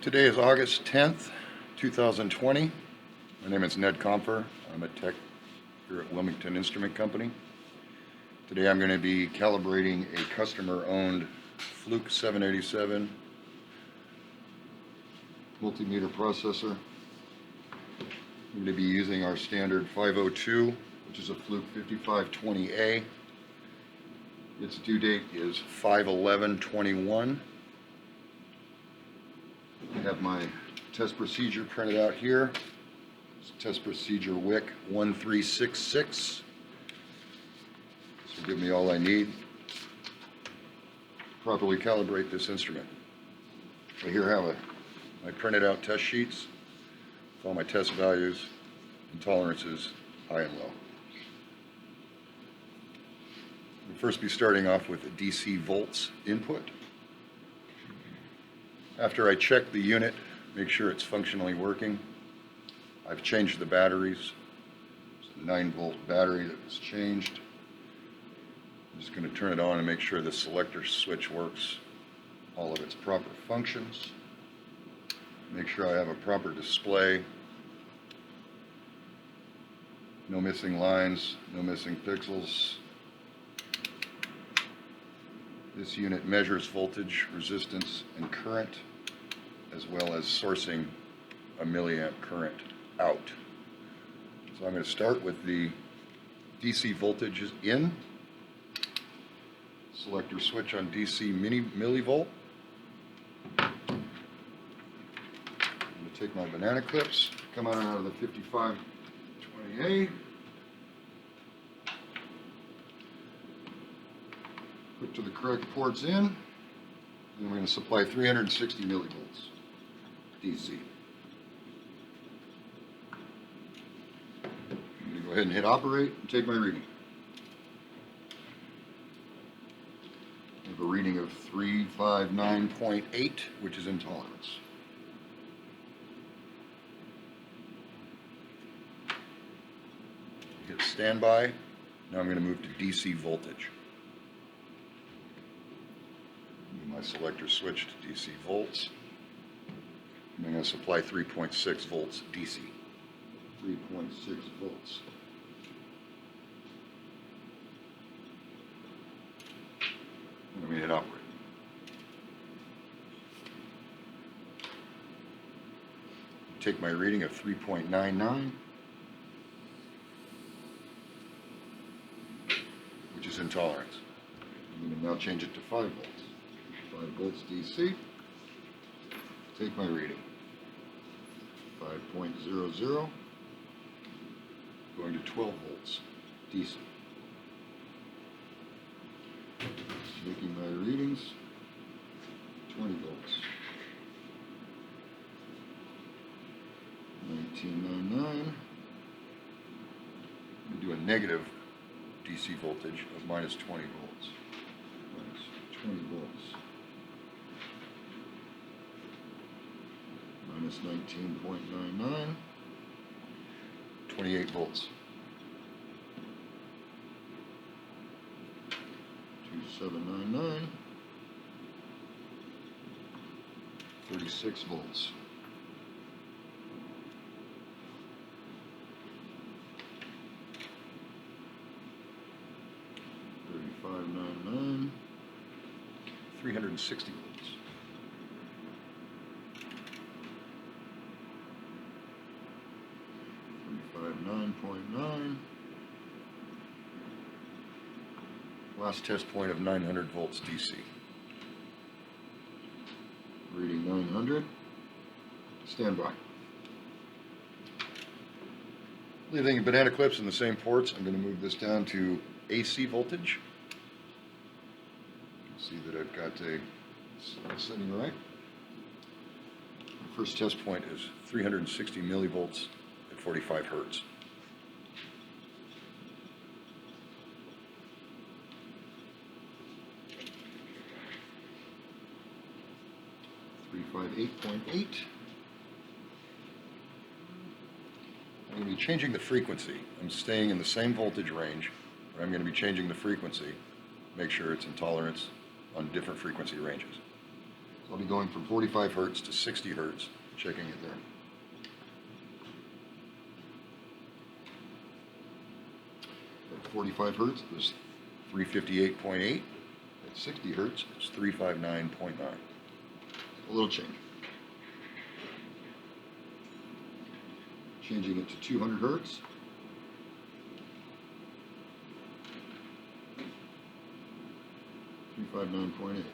Today is August 10th, 2020. My name is Ned Comfer. I'm a tech here at Wilmington Instrument Company. Today I'm going to be calibrating a customer-owned Fluke 787 multimeter processor. I'm going to be using our standard 502, which is a Fluke 5520A. Its due date is 5/11/21. I have my test procedure printed out here. It's test procedure WIC 1366. This will give me all I need to properly calibrate this instrument. I here have my printed out test sheets with all my test values and tolerances, high and low. We'll first be starting off with a DC volts input. After I check the unit, make sure it's functionally working, I've changed the batteries. It's a 9-volt battery that was changed. I'm just going to turn it on and make sure the selector switch works, all of its proper functions. Make sure I have a proper display. No missing lines, no missing pixels. This unit measures voltage, resistance, and current, as well as sourcing a milliamp current out. So I'm going to start with the DC voltages in. Selector switch on DC millivolt. I'm going to take my banana clips, come out of the 5520A. Put to the correct ports in, and we're going to supply 360 millivolts DC. I'm going to go ahead and hit operate and take my reading. I have a reading of 359.8, which is in tolerance. Hit standby. Now I'm going to move to DC voltage. My selector switch to DC volts. I'm going to supply 3.6 volts DC. 3.6 volts. I'm going to hit operate. Take my reading of 3.99, which is in tolerance. I'm going to now change it to 5 volts. 5 volts DC. Take my reading. 5.00. Going to 12 volts DC. Taking my readings. 20 volts. 1999. I'm going to do a negative DC voltage of minus 20 volts. Minus 20 volts. Minus 19.99, 28 volts, 2799, 36 volts, 3599, 360 volts. 9.9. Last test point of 900 volts DC. Reading 900. Standby. Leaving banana clips in the same ports, I'm going to move this down to AC voltage. See that I've got a setting right. The first test point is 360 millivolts at 45 hertz. 358.8. I'm going to be changing the frequency. I'm staying in the same voltage range, but I'm going to be changing the frequency. Make sure it's in tolerance on different frequency ranges. I'll be going from 45 hertz to 60 hertz, checking it there. At 45 hertz, it was 358.8. At 60 hertz, it's 359.9. A little change. Changing it to 200 hertz. $359.8.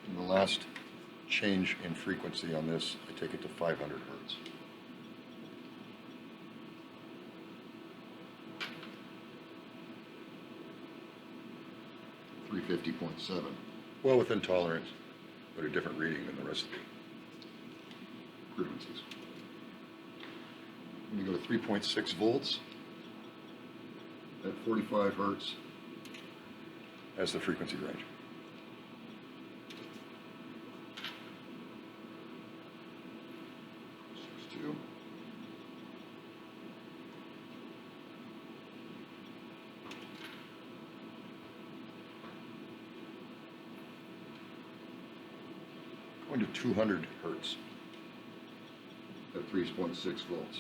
And the last change in frequency on this, I take it to 500 hertz. $350.7. Well within tolerance, but a different reading than the rest of the frequencies. I'm going to go to 3.6 volts at 45 hertz as the frequency range. Going to 200 hertz at 3.6 volts.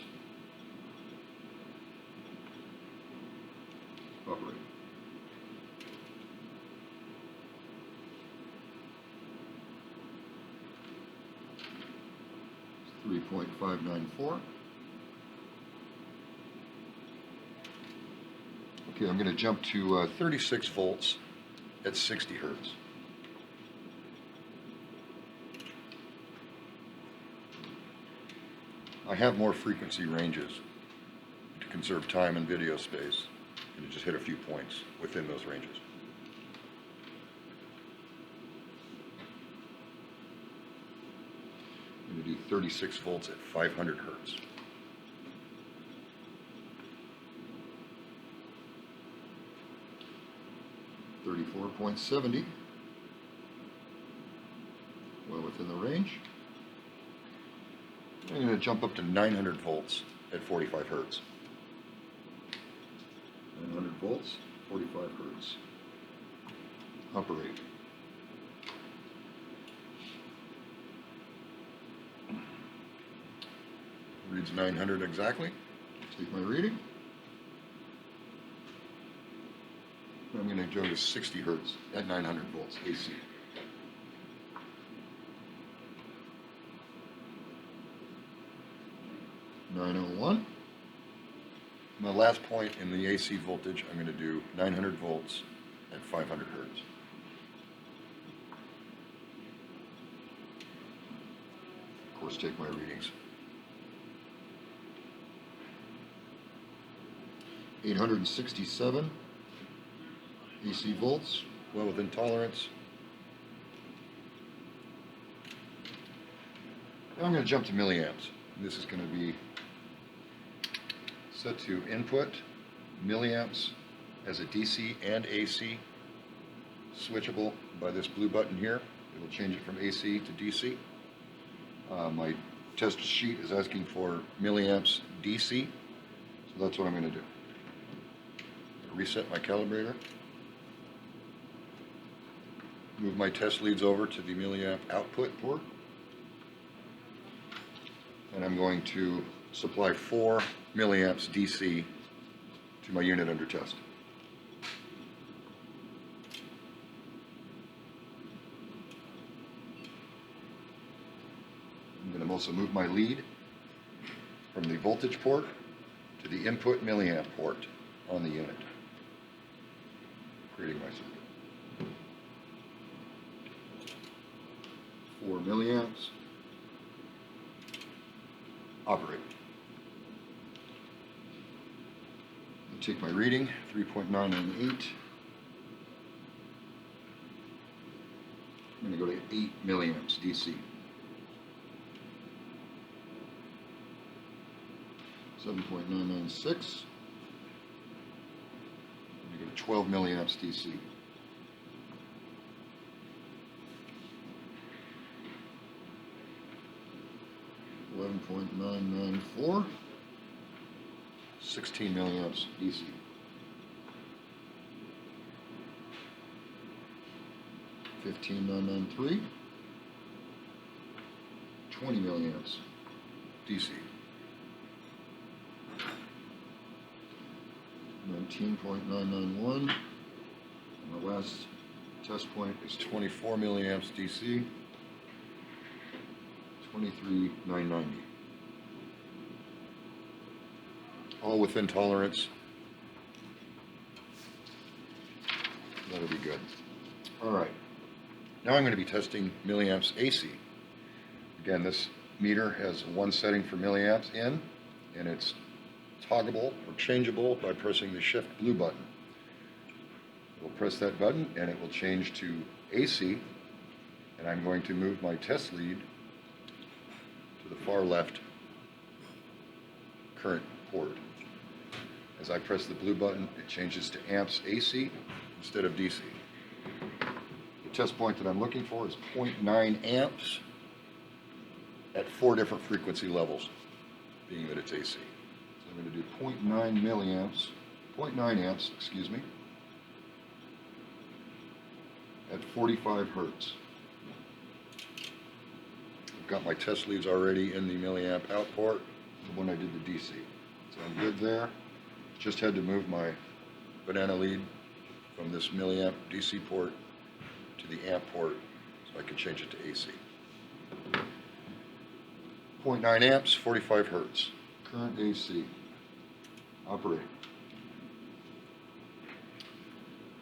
Operate. It's 3.594. Okay, I'm going to jump to 36 volts at 60 hertz. I have more frequency ranges to conserve time and video space, and to just hit a few points within those ranges. I'm going to do 36 volts at 500 hertz. $34.70, well within the range. I'm going to jump up to 900 volts at 45 hertz. 900 volts, 45 hertz. Operate. Reads 900 exactly. Take my reading. I'm going to go to 60 hertz at 900 volts AC. $901. My last point in the AC voltage, I'm going to do 900 volts at 500 hertz. Of course, take my readings. 867 AC volts, well within tolerance. Now I'm going to jump to milliamps. This is going to be set to input milliamps as a DC and AC, switchable by this blue button here. It will change it from AC to DC. My test sheet is asking for milliamps DC, so that's what I'm going to do. Reset my calibrator. Move my test leads over to the milliamp output port. And I'm going to supply 4 milliamps DC to my unit under test. I'm going to also move my lead from the voltage port to the input milliamp port on the unit, creating my circuit. 4 milliamps. Operate. I'll take my reading, 3.998. I'm going to go to 8 milliamps DC. 7.996. I'm going to go to 12 milliamps DC. 11.994, 16 milliamps DC. 15993. 20 milliamps DC. 19.991. And the last test point is 24 milliamps DC. 23,990. All within tolerance. That'll be good. All right. Now I'm going to be testing milliamps AC. Again, this meter has one setting for milliamps in, and it's toggleable or changeable by pressing the shift blue button. We'll press that button and it will change to AC, and I'm going to move my test lead to the far left current port. As I press the blue button, it changes to amps AC instead of DC. The test point that I'm looking for is 0.9 amps at 4 different frequency levels, being that it's AC. So I'm going to do 0.9 amps, excuse me, at 45 hertz. I've got my test leads already in the milliamp out port, the one I did the DC. So I'm good there. Just had to move my banana lead from this milliamp DC port to the amp port so I can change it to AC. 0.9 amps, 45 hertz. Current AC. Operating.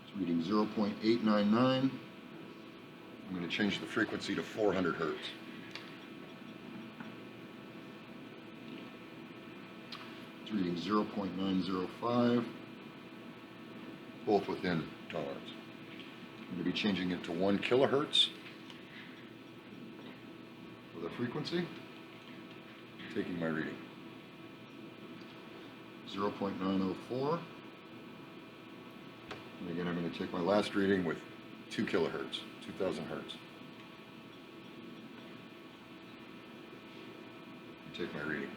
It's reading 0.899. I'm going to change the frequency to 400 hertz. It's reading 0.905. Both within tolerance. I'm going to be changing it to 1 kilohertz for the frequency. Taking my reading. 0.904. And again, I'm going to take my last reading with 2 kilohertz, 2000 hertz. And take my reading.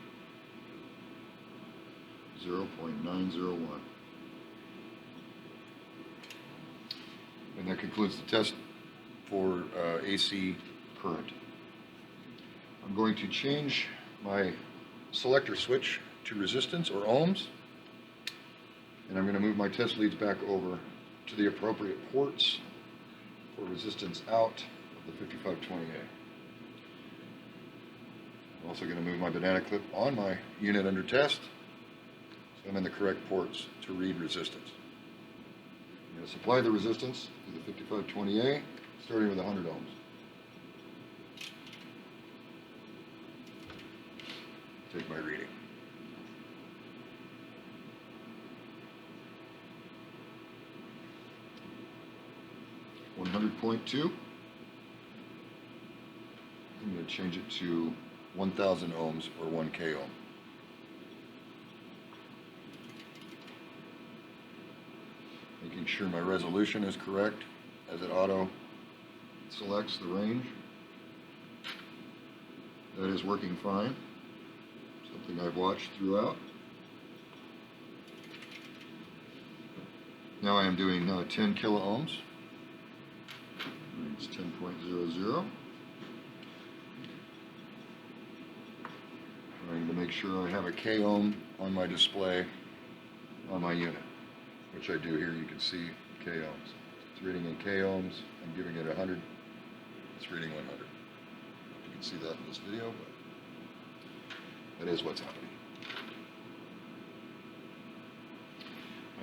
0.901. And that concludes the test for AC current. I'm going to change my selector switch to resistance or ohms, and I'm going to move my test leads back over to the appropriate ports for resistance out of the 5520A. I'm also going to move my banana clip on my unit under test, so I'm in the correct ports to read resistance. I'm going to supply the resistance to the 5520A, starting with 100 ohms. Take my reading. .2. I'm going to change it to 1,000 ohms or 1 k ohm. Making sure my resolution is correct as it auto selects the range. That is working fine. Something I've watched throughout. Now I am doing 10 kilo ohms. It's 10.00. Trying to make sure I have a k ohm on my display on my unit, which I do here. You can see k ohms. It's reading in k ohms. I'm giving it 100. It's reading 100. You can see that in this video, but that is what's happening.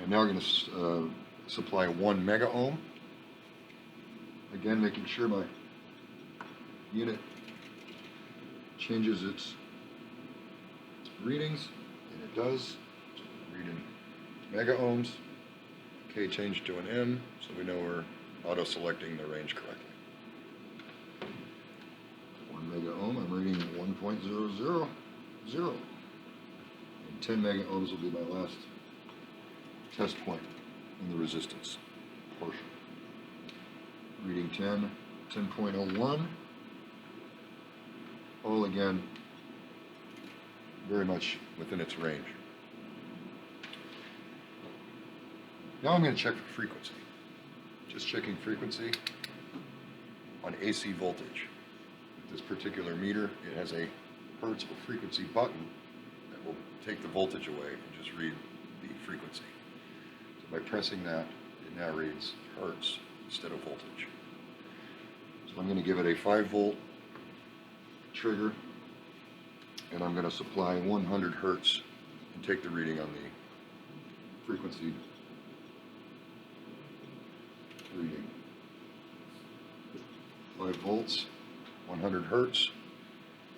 I'm now going to supply 1 mega ohm. Again, making sure my unit changes its readings, and it does. Reading mega ohms. K changed to an M, so we know we're auto-selecting the range correctly. 1 mega ohm, I'm reading 1.000. And 10 mega ohms will be my last test point in the resistance portion. Reading 10, 10.01. All again, very much within its range. Now I'm going to check for frequency. Just checking frequency. on AC voltage. With this particular meter, it has a hertz or frequency button that will take the voltage away and just read the frequency. So by pressing that, it now reads hertz instead of voltage. So I'm going to give it a 5-volt trigger, and I'm going to supply 100 hertz and take the reading on the frequency reading. 5 volts, 100 hertz.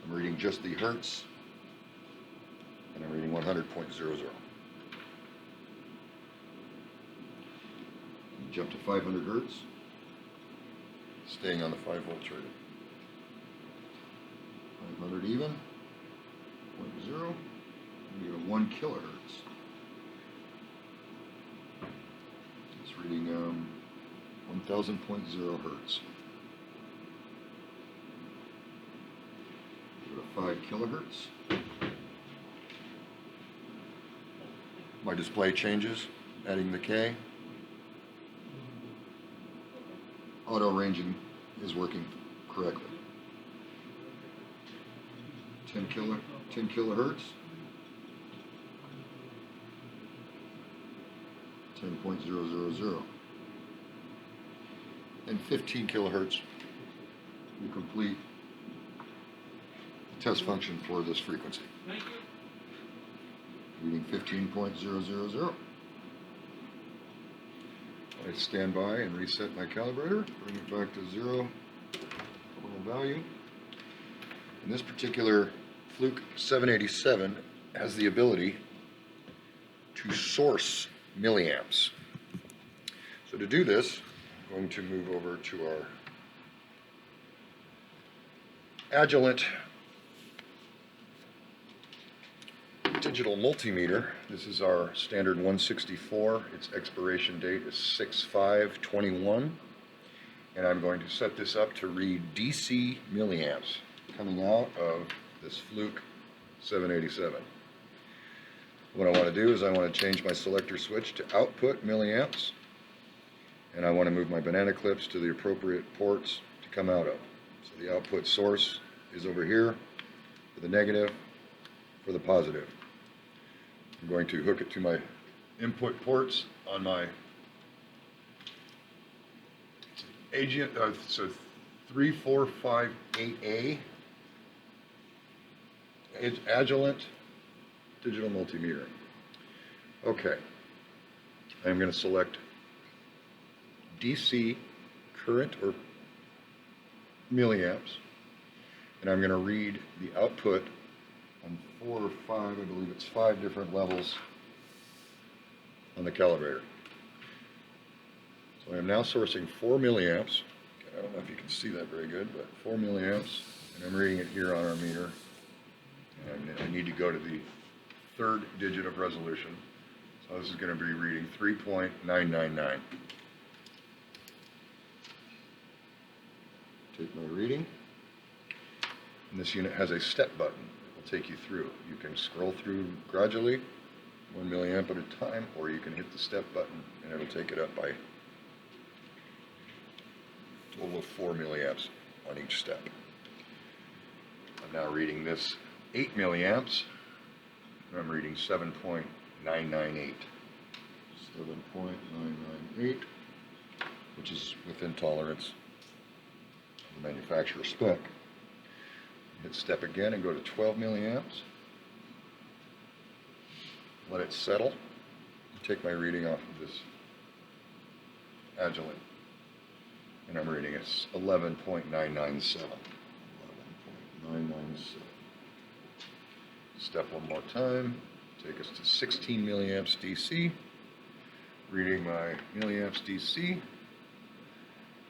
I'm reading just the hertz, and I'm reading 100.00. Jump to 500 hertz, staying on the 5-volt trigger. 500 even, 0.0, we have 1 kilohertz. It's reading 1000.0 hertz. Go to 5 kilohertz. My display changes, adding the K. Auto ranging is working correctly. 10 kilohertz. 10.000. And 15 kilohertz will complete the test function for this frequency. Reading 15.000. I stand by and reset my calibrator, bring it back to 0 total value. And this particular Fluke 787 has the ability to source milliamps. So to do this, I'm going to move over to our Agilent digital multimeter. This is our standard 164. Its expiration date is 6/5/21, and I'm going to set this up to read DC milliamps coming out of this Fluke 787. What I want to do is I want to change my selector switch to output milliamps, and I want to move my banana clips to the appropriate ports to come out of. So the output source is over here for the negative, for the positive. I'm going to hook it to my input ports on my so 3458A Agilent digital multimeter. Okay, I'm going to select DC current or milliamps, and I'm going to read the output on 4 or 5, I believe it's 5 different levels on the calibrator. So I am now sourcing 4 milliamps. I don't know if you can see that very good, but 4 milliamps, and I'm reading it here on our meter. And I need to go to the 3rd digit of resolution. So this is going to be reading 3.999. Take my reading. And this unit has a step button that will take you through. You can scroll through gradually, 1 milliamp at a time, or you can hit the step button and it'll take it up by a total of 4 milliamps on each step. I'm now reading this 8 milliamps, and I'm reading 7.998. 7.998, which is within tolerance of the manufacturer's spec. Hit step again and go to 12 milliamps. Let it settle. Take my reading off of this Agilent, and I'm reading it's 11.997. 11.997. Step one more time. Take us to 16 milliamps DC. Reading my milliamps DC.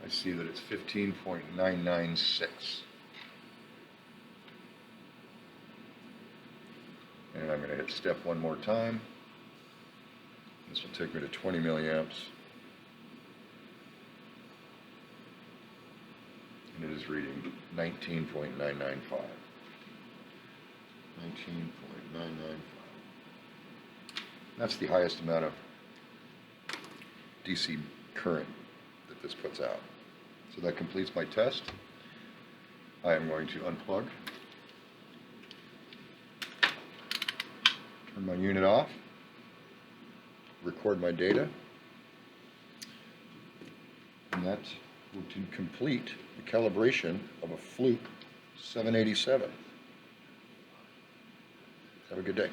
I see that it's 15.996. And I'm going to hit step one more time. This will take me to 20 milliamps. And it is reading 19.995. 19.995. That's the highest amount of DC current that this puts out. So that completes my test. I am going to unplug, turn my unit off, record my data, and that will complete the calibration of a Fluke 787. Have a good day.